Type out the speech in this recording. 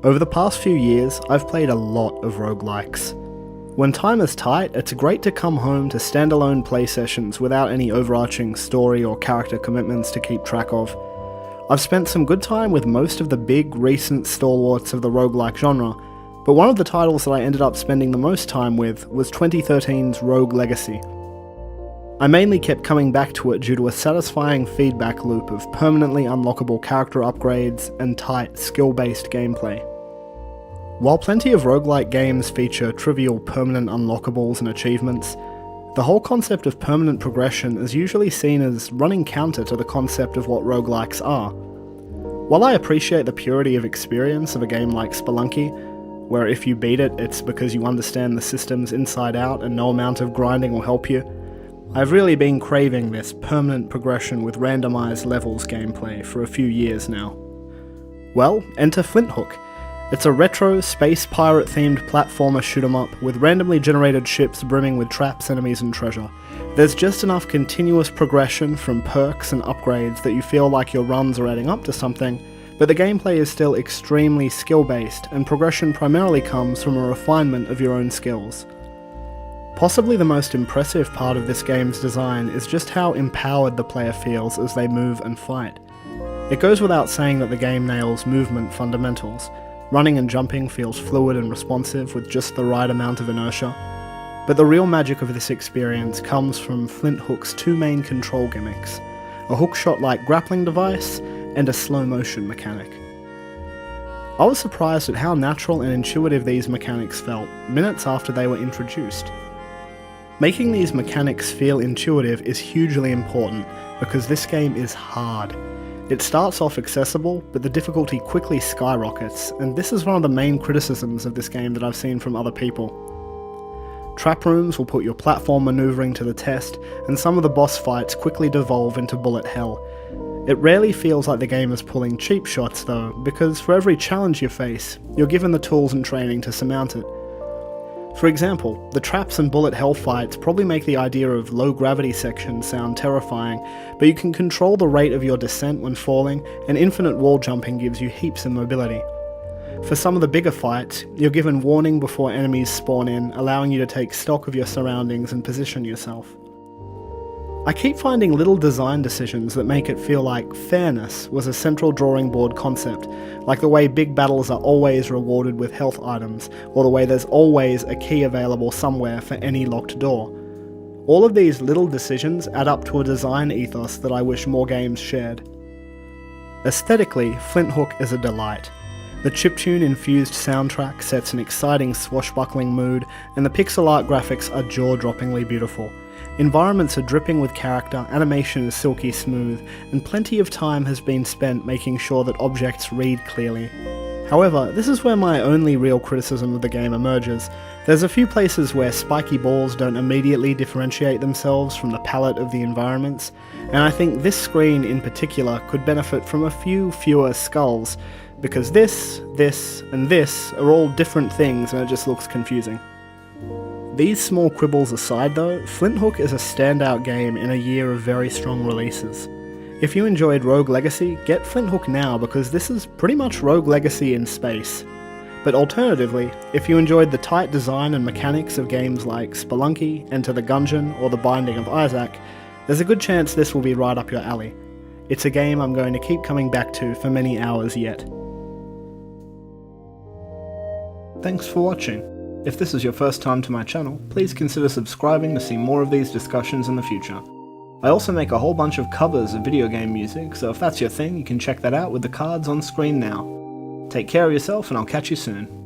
Over the past few years, I've played a lot of roguelikes. When time is tight, it's great to come home to standalone play sessions without any overarching story or character commitments to keep track of. I've spent some good time with most of the big, recent stalwarts of the roguelike genre, but one of the titles that I ended up spending the most time with was 2013's Rogue Legacy. I mainly kept coming back to it due to a satisfying feedback loop of permanently unlockable character upgrades and tight, skill-based gameplay. While plenty of roguelike games feature trivial permanent unlockables and achievements, the whole concept of permanent progression is usually seen as running counter to the concept of what roguelikes are. While I appreciate the purity of experience of a game like Spelunky, where if you beat it, it's because you understand the systems inside out and no amount of grinding will help you, I've really been craving this permanent progression with randomized levels gameplay for a few years now. Well, enter Flinthook. It's a retro, space pirate-themed platformer shoot-'em-up with randomly generated ships brimming with traps, enemies and treasure. There's just enough continuous progression from perks and upgrades that you feel like your runs are adding up to something, but the gameplay is still extremely skill-based, and progression primarily comes from a refinement of your own skills. Possibly the most impressive part of this game's design is just how empowered the player feels as they move and fight. It goes without saying that the game nails movement fundamentals. Running and jumping feels fluid and responsive with just the right amount of inertia. But the real magic of this experience comes from Flinthook's two main control gimmicks, a hookshot-like grappling device and a slow motion mechanic. I was surprised at how natural and intuitive these mechanics felt minutes after they were introduced. Making these mechanics feel intuitive is hugely important because this game is hard. It starts off accessible, but the difficulty quickly skyrockets, and this is one of the main criticisms of this game that I've seen from other people. Trap rooms will put your platform maneuvering to the test, and some of the boss fights quickly devolve into bullet hell. It rarely feels like the game is pulling cheap shots though, because for every challenge you face, you're given the tools and training to surmount it. For example, the traps and bullet hell fights probably make the idea of low gravity sections sound terrifying, but you can control the rate of your descent when falling, and infinite wall jumping gives you heaps of mobility. For some of the bigger fights, you're given warning before enemies spawn in, allowing you to take stock of your surroundings and position yourself. I keep finding little design decisions that make it feel like fairness was a central drawing board concept, like the way big battles are always rewarded with health items, or the way there's always a key available somewhere for any locked door. All of these little decisions add up to a design ethos that I wish more games shared. Aesthetically, Flinthook is a delight. The chiptune-infused soundtrack sets an exciting swashbuckling mood, and the pixel art graphics are jaw-droppingly beautiful. Environments are dripping with character, animation is silky smooth, and plenty of time has been spent making sure that objects read clearly. However, this is where my only real criticism of the game emerges. There's a few places where spiky balls don't immediately differentiate themselves from the palette of the environments, and I think this screen in particular could benefit from a few fewer skulls, because this, and this are all different things and it just looks confusing. These small quibbles aside though, Flinthook is a standout game in a year of very strong releases. If you enjoyed Rogue Legacy, get Flinthook now because this is pretty much Rogue Legacy in space. But alternatively, if you enjoyed the tight design and mechanics of games like Spelunky, Enter the Gungeon, or The Binding of Isaac, there's a good chance this will be right up your alley. It's a game I'm going to keep coming back to for many hours yet. Thanks for watching. If this is your first time to my channel, please consider subscribing to see more of these discussions in the future. I also make a whole bunch of covers of video game music, so if that's your thing, you can check that out with the cards on screen now. Take care of yourself and I'll catch you soon.